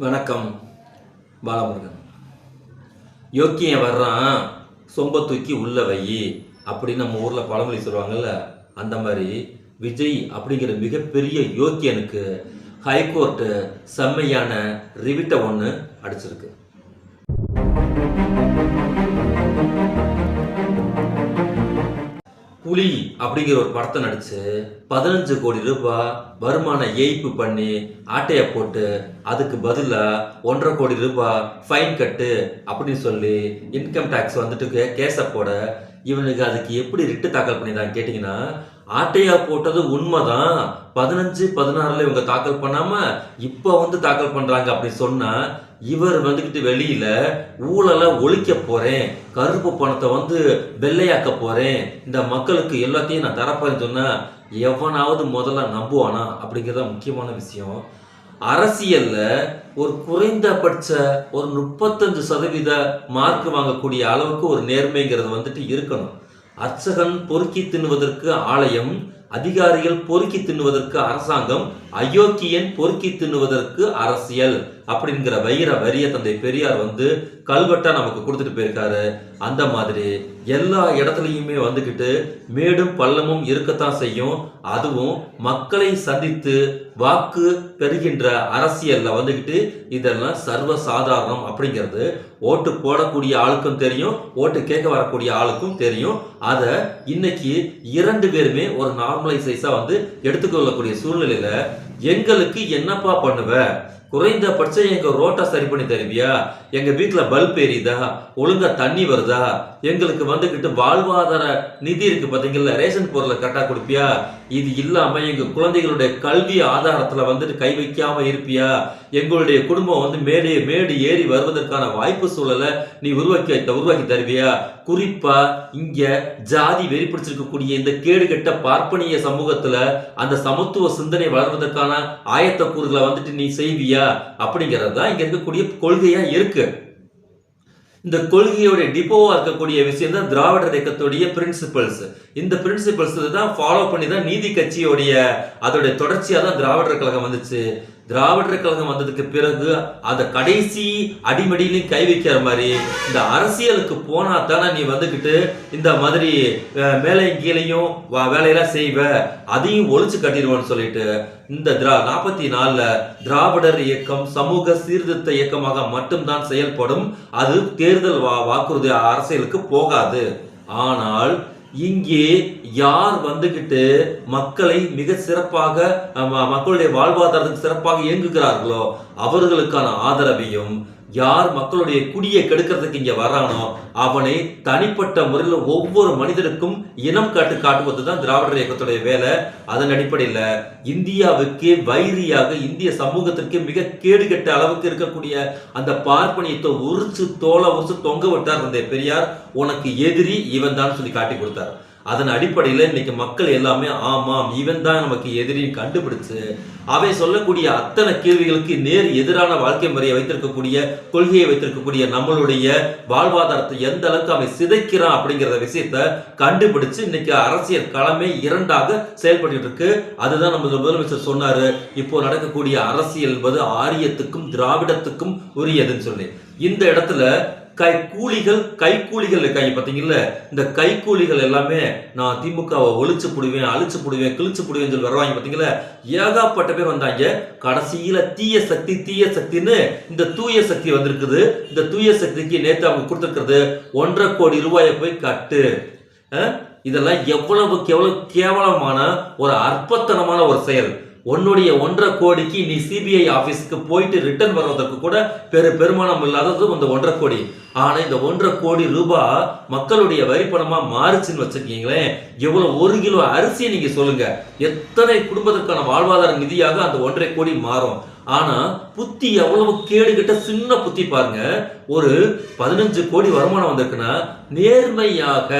வணக்கம். பாலமுருகன். யோக்கியம் வர்றான் சொம்ப தூக்கி உள்ள வை அப்படின்னு நம்ம ஊரில் பழமொழி சொல்லுவாங்கல்ல, அந்த மாதிரி விஜய் அப்படிங்கிற மிகப்பெரிய யோக்கியனுக்கு ஹைகோர்ட்டு செம்மையான ரிவிட்டை ஒன்று அடிச்சிருக்கு. புலி அப்படிங்கிற ஒரு படத்தை நடிச்சு 15 கோடி ரூபாய் வருமான ஏய்ப்பு பண்ணி ஆட்டையை போட்டு அதுக்கு பதிலாக 1.5 கோடி ரூபாய் ஃபைன் கட்டு அப்படின்னு சொல்லி இன்கம் டேக்ஸ் வந்துட்டு கேஸை போட இவனுக்கு அதுக்கு எப்படி ரிட்டு தாக்கல் பண்ணிதான் கேட்டிங்கன்னா, ஆட்டையா போட்டது உண்மைதான். 15-16 இவங்க தாக்கல் பண்ணாம இப்போ தாக்கல் பண்றாங்க அப்படின்னு சொன்னா, இவர் வந்துக்கிட்டு வெளியில ஊழலை ஒழிக்க போறேன், கருப்பு பணத்தை வெள்ளையாக்க போறேன், இந்த மக்களுக்கு எல்லாத்தையும் நான் தரப்போறேன்னு சொன்னா எவனாவது முதல்ல நம்புவானா அப்படிங்கிறத முக்கியமான விஷயம். அரசியல்ல ஒரு குறைந்தபட்ச ஒரு 35% மார்க் வாங்கக்கூடிய அளவுக்கு ஒரு நேர்மைங்கிறது இருக்கணும். அர்ச்சகன் பொறுக்கி தின்னுவதற்கு ஆலயம், அதிகாரிகள் பொறுக்கி தின்னுவதற்கு அரசாங்கம், அயோக்கியன் பொறுக்கி தின்னுவதற்கு அரசியல் அப்படிங்கிற வரிய தந்தை பெரியார் கல்வெட்டா நமக்கு கொடுத்துட்டு போயிருக்காரு. அந்த மாதிரி எல்லா இடத்துலையுமே வந்துக்கிட்டு மேடும் பள்ளமும் இருக்கத்தான் செய்யும். அதுவும் மக்களை சந்தித்து வாக்கு பெறுகின்ற அரசியல்ல இதெல்லாம் சர்வசாதாரணம் அப்படிங்கிறது ஓட்டு போடக்கூடிய ஆளுக்கும் தெரியும், ஓட்டு கேட்க வரக்கூடிய ஆளுக்கும் தெரியும். அதை இன்னைக்கு 2 பேருமே ஒரு நார்மலைசைஸா எடுத்துக்கொள்ளக்கூடிய சூழ்நிலையில எங்களுக்கு என்னப்பா பண்ணுவ, குறைந்தபட்சம் எங்க ரோட்டை சரி பண்ணி தருவியா, எங்க வீட்டுல பல்ப் எரியுதா, ஒழுங்கா தண்ணி வருதா, எங்களுக்கு வாழ்வாதார நிதி இருக்கு பாத்தீங்களா, ரேஷன் பொருளை கரெக்டா கொடுப்பியா, இது இல்லாம எங்க குழந்தைகளுடைய கல்வி ஆதாரத்துல கை வைக்காம இருப்பியா, எங்களுடைய குடும்பம் மேடு ஏறி வருவதற்கான வாய்ப்பு சூழலை நீ உருவாக்கி தருவியா. குறிப்பா இங்க ஜாதி வெறி பிடிச்சிருக்கக்கூடிய இந்த கேடுகட்ட பார்ப்பனிய சமூகத்துல அந்த சமத்துவ சிந்தனை வளர்வதற்கான ஆயத்த கூறுகளை நீ செய்வியா அப்படிங்கிறது தான் இங்க இருக்கக்கூடிய கொள்கையா இருக்கு. இந்த கொள்கையோட டிப்போவா இருக்கக்கூடிய விஷயம் தான் திராவிடர் இயக்கத்துடைய பிரின்சிபல்ஸ். இந்த பிரின்சிபல்ஸ் தான் ஃபாலோ பண்ணி தான் நீதி கட்சியோடைய அதோடைய தொடர்ச்சியா தான் திராவிடர் கழகம் வந்துச்சு. திராவிடர் கழகம் வந்ததுக்கு பிறகு அந்த கடைசி அடிமடியிலையும் கை வைக்கிற மாதிரி இந்த அரசியலுக்கு போனா தானே நீ இந்த மாதிரி மேலே கீழையும் வேலையெல்லாம் செய்வ, அதையும் ஒழிச்சு கட்டிடுவோன்னு சொல்லிட்டு இந்த 44 திராவிடர் இயக்கம் சமூக சீர்திருத்த இயக்கமாக மட்டும்தான் செயல்படும். அது தேர்தல் வாக்குறுதி அரசியலுக்கு போகாது. ஆனால் இங்கே யார் மக்களை மிக சிறப்பாக மக்களுடைய வாழ்வாதாரத்துக்கு சிறப்பாக இயங்குகிறார்களோ அவர்களுக்கான ஆதரவையும், யார் மக்களுடைய குடியை கெடுக்கிறதுக்கு இங்க வரானோ அவனை தனிப்பட்ட முறையில் ஒவ்வொரு மனிதனுக்கும் இனம் காட்டுவதுதான் திராவிடர் இயக்கத்துடைய வேலை. அதன் அடிப்படையில் இந்தியாவுக்கு வைரியாக இந்திய சமூகத்திற்கு மிக கேடுகட்ட அளவுக்கு இருக்கக்கூடிய அந்த பார்ப்பனியத்தை தோலை உரிச்சு தொங்க விட்டார் அந்த பெரியார். உனக்கு எதிரி இவன் தான் சொல்லி காட்டி கொடுத்தார். அதன் அடிப்படையில் இன்னைக்கு மக்கள் எல்லாமே ஆமாம் இவன் தான் நமக்கு எதிரின்னு கண்டுபிடிச்சு அவை சொல்லக்கூடிய அத்தனை கேள்விகளுக்கு நேர் எதிரான வாழ்க்கை முறையை வைத்திருக்கக்கூடிய கொள்கையை வைத்திருக்கக்கூடிய நம்மளுடைய வாழ்வாதாரத்தை எந்த அளவுக்கு அவன் சிதைக்கிறான் அப்படிங்கிற விஷயத்த கண்டுபிடிச்சு இன்னைக்கு அரசியல் களமே 2ஆக செயல்பட்டு இருக்கு. அதுதான் நம்ம முதலமைச்சர் சொன்னாரு, இப்போ நடக்கக்கூடிய அரசியல் என்பது ஆரியத்துக்கும் திராவிடத்துக்கும் உரியதுன்னு சொல்லி. இந்த இடத்துல கைக்கூலிகள் இருக்காங்க பாத்தீங்கல்ல, இந்த கைக்கூலிகள் எல்லாமே நான் திமுகவை ஒழிச்சு புடுவேன், அழிச்சு புடுவேன், கிழிச்சு புடுவேன் சொல்லி வருவாங்க பாத்தீங்களா. ஏகாப்பட்ட பேர் வந்தாங்க. கடைசியில தீய சக்தின்னு இந்த தூய சக்தி வந்திருக்குது. இந்த தூய சக்திக்கு நேற்று அவங்க கொடுத்திருக்கிறது 1.5 கோடி ரூபாயை போய் கட்டு. இதெல்லாம் எவ்வளவு கேவலமான ஒரு அற்பத்தனமான ஒரு செயல். உன்னுடைய 1.5 கோடிக்கு நீ சிபிஐ ஆபீஸ்க்கு போயிட்டு ரிட்டர்ன் வருவதற்கு கூட பெருமானம் இல்லாதது இந்த 1.5 கோடி. ஆனா இந்த 1.5 கோடி ரூபாய் மக்களுடைய வரிப்பணமா மாறுச்சுன்னு வச்சிருக்கீங்களேன், எவ்வளவு 1 கிலோ அரிசியை நீங்க சொல்லுங்க, எத்தனை குடும்பத்திற்கான வாழ்வாதார நிதியாக அந்த 1.5 கோடி மாறும். ஆனா புத்தி எவ்வளவு கேடுகிட்ட சின்ன புத்தி பாருங்க. ஒரு 15 கோடி வருமானம் வந்திருக்குன்னா நேர்மையாக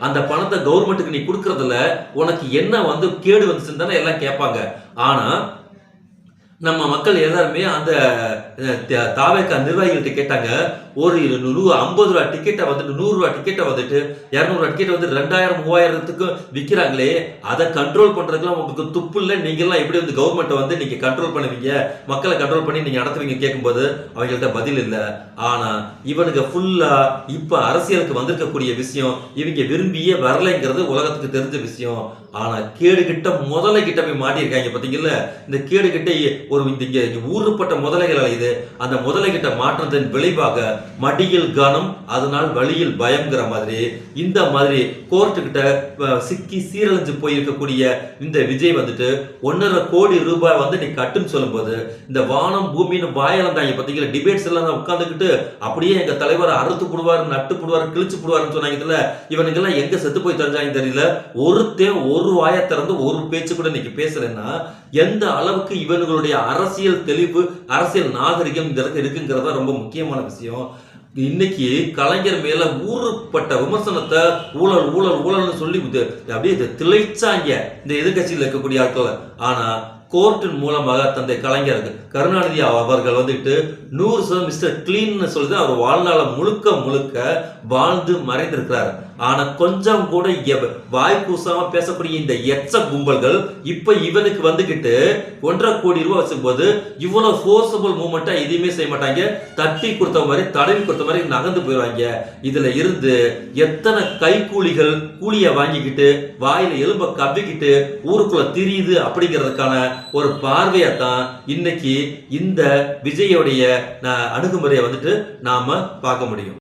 அந்த பணத்தை கவர்மெண்ட்டுக்கு நீ கொடுக்கறதுல உனக்கு என்ன கேடு வந்துச்சுன்னு தானே எல்லாம் கேட்பாங்க. ஆனா நம்ம மக்கள் எல்லாருமே அந்த தாவேக்கா நிர்வாகிகள்ட்ட கேட்டாங்க. ஒரு 50 ரூபா டிக்கெட்ட வந்துட்டு, 100 ரூபா டிக்கெட்ட வந்துட்டு, 200 ரூபா டிக்கெட் வந்து 2000, 3000த்துக்கு விக்கிறாங்களே, அத கண்ட்ரோல் பண்றதுக்குலாம் உங்களுக்கு துப்பு இல்ல. நீங்கலாம் எப்படி வந்து கவர்மெண்ட்ட வந்து நீங்க கண்ட்ரோல் பண்ணுவீங்க? மக்கள கண்ட்ரோல் பண்ணி நீங்க நடத்துவீங்க கேட்கும்போது, அவங்கள்ட்ட பதில் இல்ல. ஆனா, இவனுங்க ஃபுல்லா இப்ப அரசியலுக்கு வந்திருக்கக்கூடிய விஷயம், இவங்க விரும்பியே வரலைங்கிறது உலகத்துக்கு தெரிஞ்ச விஷயம். ஆனா, கேடுகெட்ட முதலைகிட்ட போய் மாட்டியிருக்காங்க பார்த்தீங்கள்ல? இந்த கேடுகெட்ட ஒரு இங்க ஊறுப்பட்ட முதலைகள் அலையுது. அந்த முதலைகிட்ட மாற்றத்தின் விளைவாக மடியில் கனம், அதனால் வழியில் பயம்ங்கிற மாதிரி, இந்த மாதிரி கோர்ட்டு கிட்ட சிக்கி சீரழிஞ்சு போயிருக்கக்கூடிய இந்த விஜய் வந்துட்டு 1.5 கோடி ரூபாய் வந்து நீ கட்டுன்னு சொல்லும்போது, இந்த வானம் பூமின்னு வாயளந்தாங்க பார்த்தீங்களா? டிபேட்ஸ் எல்லாம் உட்கார்ந்துகிட்டு அப்படியே எங்க தலைவரை அறுத்து புடுவாரு, நட்டு புடுவாரு, கிழிச்சு புடுவாருன்னு சொன்னாங்கல்ல, இவனுங்கெல்லாம் எங்க செத்து போய் தெரிஞ்சாங்க தெரியல. ஒருத்தன் ஒரு வாயை திறந்து ஒரு பேச்சு கூட இன்னைக்கு பேசுறேன்னா, எந்த அளவுக்கு இவனுங்களுடைய அரசியல் தெளிவு, அரசியல் நாகரிகம் இந்த இடத்துல இருக்குங்கிறது ரொம்ப முக்கியமான விஷயம். இன்னைக்கு கலைஞர் மேல ஊறுப்பட்ட விமர்சனத்தை ஊழல் ஊழல் ஊழல்னு சொல்லி அப்படியே திளைச்சாங்க இந்த எதிர்கட்சியில் இருக்கக்கூடிய ஆட்கள். ஆனா கோர்ட்டின் மூலமாக தந்தை கலைஞர் கருணாநிதி அவர்கள் வந்துட்டு 100% மிஸ்டர் கிளீன் சொல்லிட்டு அவர் வாழ்நாள முழுக்க முழுக்க வாழ்ந்து மறைந்திருக்கிறார். ஆனா கொஞ்சம் கூட வாய் கூசாம பேசக்கூடிய இந்த எச்ச கும்பல்கள் இப்ப இவனுக்கு வந்துகிட்டு 1.5 கோடி ரூபாய் வச்சும்போது இவ்வளவு ஃபோர்ஸபிள் மூவ்மெண்டா எதுவுமே செய்ய மாட்டாங்க. தட்டி கொடுத்த மாதிரி தடவி கொடுத்த மாதிரி நகர்ந்து போயிடுவாங்க. இதுல இருந்து எத்தனை கைக்கூலிகள் கூலிய வாங்கிக்கிட்டு வாயில எலும்ப கவ்விக்கிட்டு ஊருக்குள்ள திரியுது அப்படிங்கிறதுக்கான ஒரு பார்வையத்தான் இன்னைக்கு இந்த விஜயோடைய அணுகுமுறையை வந்துட்டு நாம பார்க்க முடியும்.